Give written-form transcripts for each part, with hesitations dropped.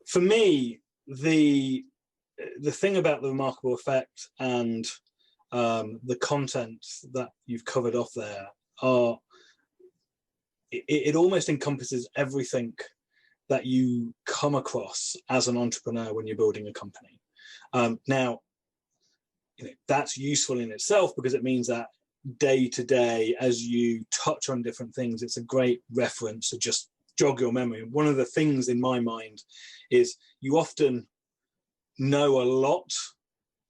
For me, the thing about the remarkable effect and the content that you've covered off there are, it almost encompasses everything that you come across as an entrepreneur when you're building a company. Now, that's useful in itself because it means that day to day, as you touch on different things, it's a great reference to just jog your memory. One of the things in my mind is you often know a lot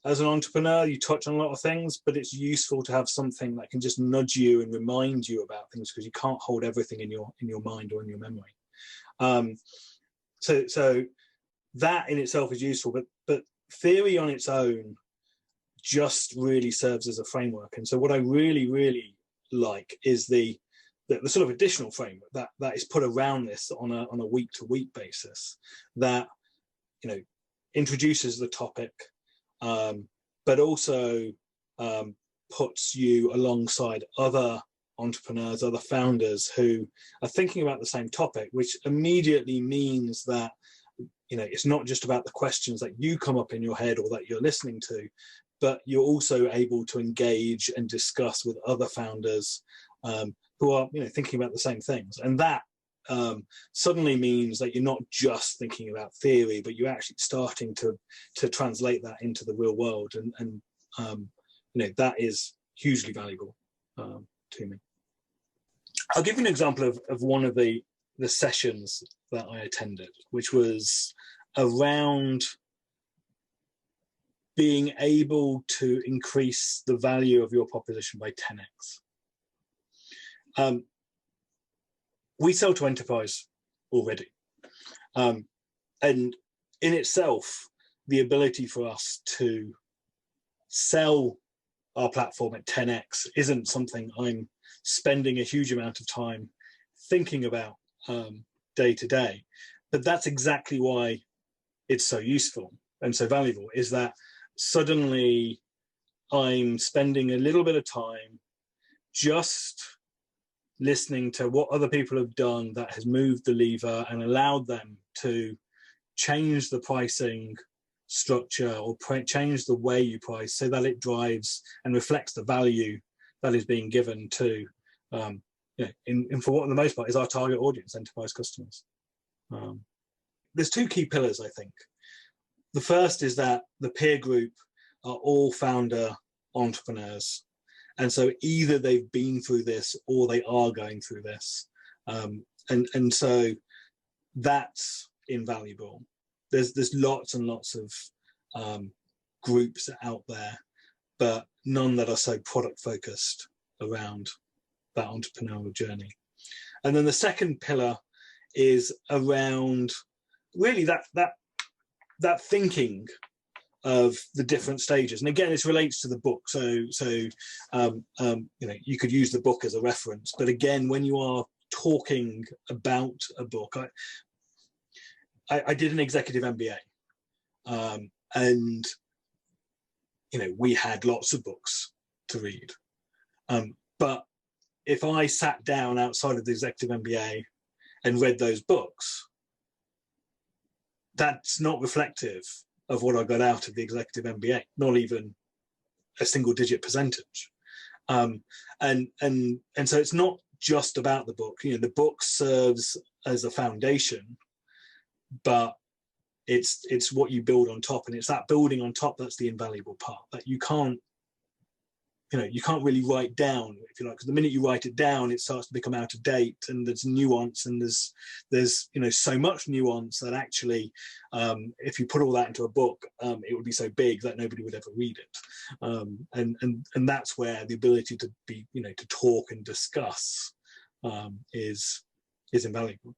as an entrepreneur, you touch on a lot of things, but it's useful to have something that can just nudge you and remind you about things because you can't hold everything in your mind or in your memory. So that in itself is useful, but theory on its own just really serves as a framework. And so what I really, really like is the sort of additional framework that is put around this on a week-to-week basis that, introduces the topic, but also puts you alongside other entrepreneurs, other founders who are thinking about the same topic, which immediately means that, it's not just about the questions that you come up in your head or that you're listening to, but you're also able to engage and discuss with other founders who are, thinking about the same things. And that suddenly means that you're not just thinking about theory, but you're actually starting to translate that into the real world. And that is hugely valuable to me. I'll give you an example of one of the sessions that I attended, which was around being able to increase the value of your proposition by 10x. We sell to enterprise already. And in itself, the ability for us to sell our platform at 10x isn't something I'm spending a huge amount of time thinking about day to day. But that's exactly why it's so useful and so valuable, is that suddenly I'm spending a little bit of time just listening to what other people have done that has moved the lever and allowed them to change the pricing structure or change the way you price so that it drives and reflects the value that is being given to, for what, for the most part, is our target audience, enterprise customers. There's two key pillars, I think. The first is that the peer group are all founder entrepreneurs. And so either they've been through this or they are going through this. And so that's invaluable. There's lots and lots of groups out there, but none that are so product focused around that entrepreneurial journey. And then the second pillar is around really that thinking of the different stages. And again, this relates to the book. So you could use the book as a reference, but again, when you are talking about a book, I did an executive MBA, and we had lots of books to read. But if I sat down outside of the executive MBA and read those books, that's not reflective of what I got out of the executive MBA, not even a single digit percentage. And so it's not just about the book. The book serves as a foundation, but it's what you build on top, and it's that building on top that's the invaluable part that you can't really write down, if you like, because the minute you write it down, it starts to become out of date, and there's nuance, and there's so much nuance that actually, if you put all that into a book, it would be so big that nobody would ever read it. And that's where the ability to be, to talk and discuss is invaluable.